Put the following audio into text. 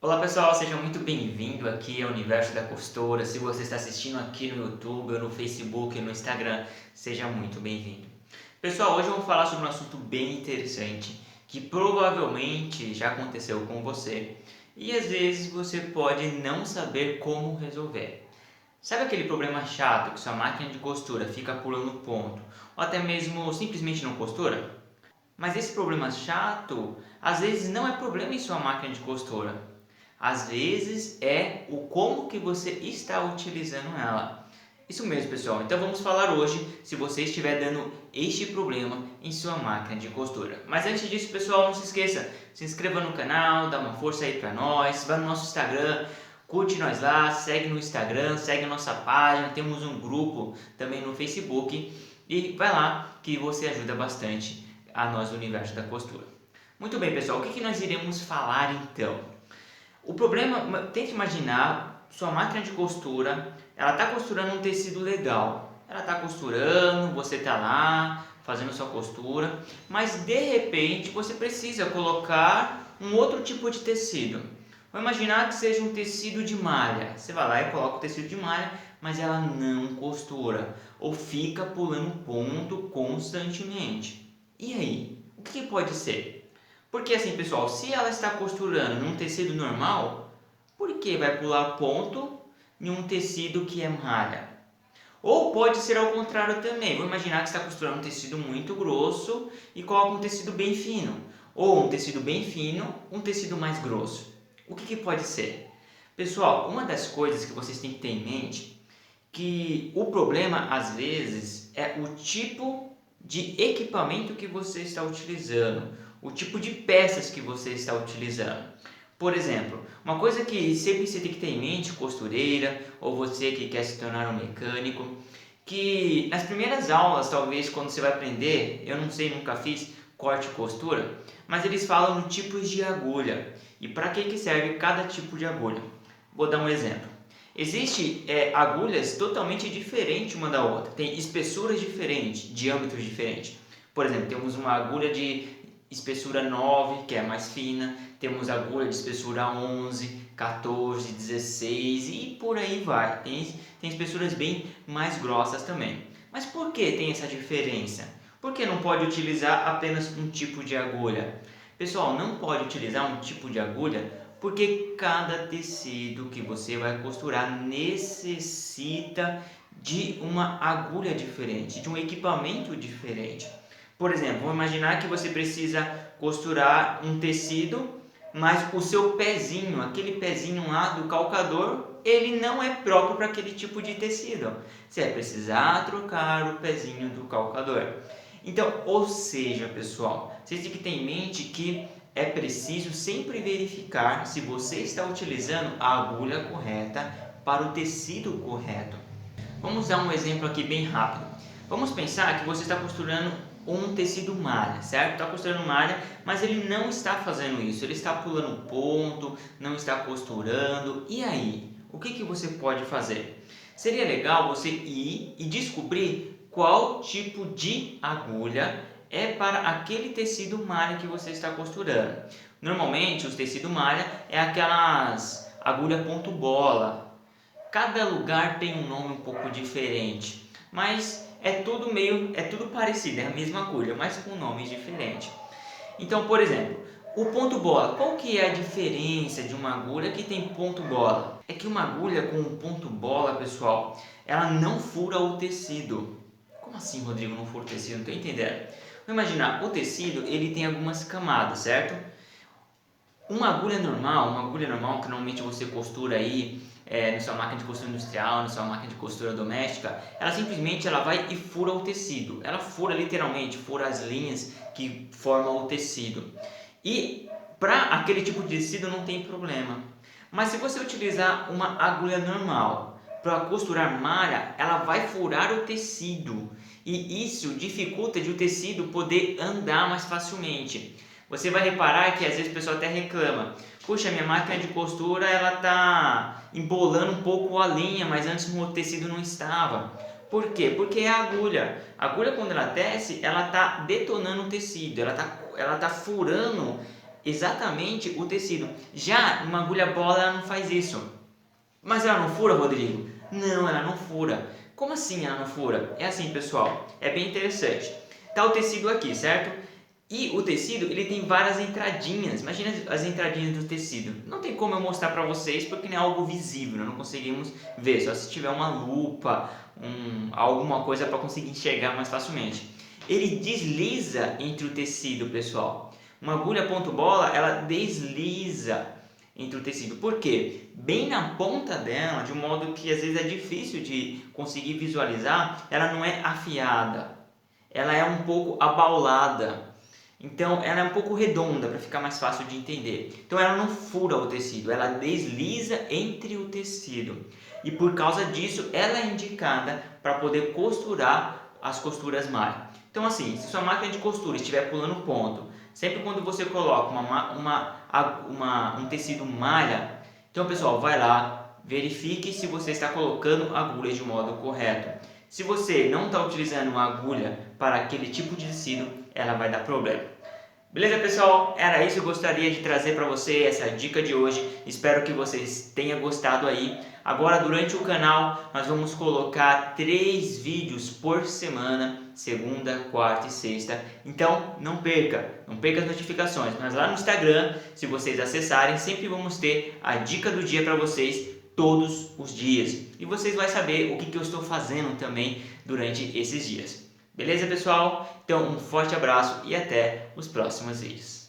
Olá pessoal, seja muito bem-vindo aqui ao Universo da Costura. Se você está assistindo aqui no YouTube, ou no Facebook, ou no Instagram, seja muito bem-vindo. Pessoal, hoje eu vou falar sobre um assunto bem interessante que provavelmente já aconteceu com você e às vezes você pode não saber como resolver. Sabe aquele problema chato que sua máquina de costura fica pulando ponto ou até mesmo simplesmente não costura? Mas esse problema chato, às vezes não é problema em sua máquina de costura. Às vezes é o como que você está utilizando ela. Isso mesmo, pessoal. Então vamos falar hoje se você estiver dando este problema em sua máquina de costura. Mas antes disso, pessoal, não se esqueça, se inscreva no canal, dá uma força aí para nós, vá no nosso Instagram, curte nós lá, segue no Instagram, segue a nossa página, temos um grupo também no Facebook e vai lá que você ajuda bastante a nós do universo da costura. Muito bem, pessoal, o que nós iremos falar então? O problema, tente imaginar sua máquina de costura, ela está costurando um tecido legal. Ela está costurando, você está lá fazendo sua costura, mas de repente você precisa colocar um outro tipo de tecido. Vou imaginar que seja um tecido de malha. Você vai lá e coloca o tecido de malha, mas ela não costura ou fica pulando ponto constantemente. E aí? O que pode ser? Porque assim, pessoal, se ela está costurando num tecido normal, por que vai pular ponto em um tecido que é malha? Ou pode ser ao contrário também. Vou imaginar que está costurando um tecido muito grosso e coloca um tecido bem fino. Ou um tecido bem fino, um tecido mais grosso. O que pode ser? Pessoal, uma das coisas que vocês têm que ter em mente que o problema às vezes é o tipo de equipamento que você está utilizando, o tipo de peças que você está utilizando. Por exemplo, uma coisa que sempre você tem que ter em mente, costureira, ou você que quer se tornar um mecânico, que nas primeiras aulas, talvez quando você vai aprender, eu não sei, nunca fiz corte e costura, mas eles falam no tipos de agulha e para que serve cada tipo de agulha. Vou dar um exemplo. Existem agulhas totalmente diferentes uma da outra, tem espessuras diferentes, diâmetros diferentes. Por exemplo, temos uma agulha de espessura 9, que é mais fina, temos agulha de espessura 11, 14, 16 e por aí vai. Tem espessuras bem mais grossas também. Mas por que tem essa diferença? Por que não pode utilizar apenas um tipo de agulha? Pessoal, não pode utilizar um tipo de agulha porque cada tecido que você vai costurar necessita de uma agulha diferente, de um equipamento diferente. Por exemplo, vamos imaginar que você precisa costurar um tecido, mas o seu pezinho, aquele pezinho lá do calcador, ele não é próprio para aquele tipo de tecido. Você vai precisar trocar o pezinho do calcador. Então, ou seja, pessoal, vocês têm que ter em mente que é preciso sempre verificar se você está utilizando a agulha correta para o tecido correto. Vamos dar um exemplo aqui bem rápido. Vamos pensar que você está costurando um tecido malha, certo? Está costurando malha, mas ele não está fazendo isso. Ele está pulando ponto, não está costurando. E aí? O que você pode fazer? Seria legal você ir e descobrir qual tipo de agulha é para aquele tecido malha que você está costurando. Normalmente, os tecidos malha é aquelas agulha ponto bola. Cada lugar tem um nome um pouco diferente, mas é tudo parecido, é a mesma agulha, mas com nomes diferentes. Então, por exemplo, o ponto bola, qual que é a diferença de uma agulha que tem ponto bola? É que uma agulha com um ponto bola, pessoal, ela não fura o tecido. Como assim, Rodrigo, não fura o tecido? Não estou entendendo. Vamos imaginar, o tecido ele tem algumas camadas, certo? Uma agulha normal que normalmente você costura aí na sua máquina de costura industrial, na sua máquina de costura doméstica, ela simplesmente ela vai e fura o tecido. Ela fura literalmente, fura as linhas que formam o tecido. E para aquele tipo de tecido não tem problema. Mas se você utilizar uma agulha normal para costurar malha, ela vai furar o tecido. E isso dificulta de o tecido poder andar mais facilmente. Você vai reparar que às vezes o pessoal até reclama: puxa, minha máquina de costura ela tá embolando um pouco a linha, mas antes o tecido não estava. Por quê? Porque é a agulha. A agulha, quando ela desce, ela tá detonando o tecido, ela tá furando exatamente o tecido. Já uma agulha bola ela não faz isso. Mas ela não fura, Rodrigo? Não, ela não fura. Como assim ela não fura? É assim, pessoal, é bem interessante. Tá o tecido aqui, certo? E o tecido, ele tem várias entradinhas. Imagina as entradinhas do tecido. Não tem como eu mostrar para vocês porque não é algo visível, não conseguimos ver. Só se tiver uma lupa, alguma coisa para conseguir enxergar mais facilmente. Ele desliza entre o tecido, pessoal. Uma agulha ponto bola, ela desliza entre o tecido. Por quê? Bem na ponta dela, de um modo que às vezes é difícil de conseguir visualizar, ela não é afiada. Ela é um pouco abaulada. Então ela é um pouco redonda para ficar mais fácil de entender. Então ela não fura o tecido, ela desliza entre o tecido. E por causa disso, ela é indicada para poder costurar as costuras malha. Então assim, se sua máquina de costura estiver pulando ponto, sempre quando você coloca um tecido malha, então pessoal, vai lá, verifique se você está colocando agulha de modo correto. Se você não está utilizando uma agulha para aquele tipo de tecido, ela vai dar problema. Beleza, pessoal? Era isso que eu gostaria de trazer para você, essa dica de hoje. Espero que vocês tenham gostado aí. Agora, durante o canal, nós vamos colocar 3 vídeos por semana, segunda, quarta e sexta. Então, não perca as notificações. Mas lá no Instagram, se vocês acessarem, sempre vamos ter a dica do dia para vocês todos os dias. E vocês vão saber o que eu estou fazendo também durante esses dias. Beleza, pessoal? Então, um forte abraço e até os próximos vídeos.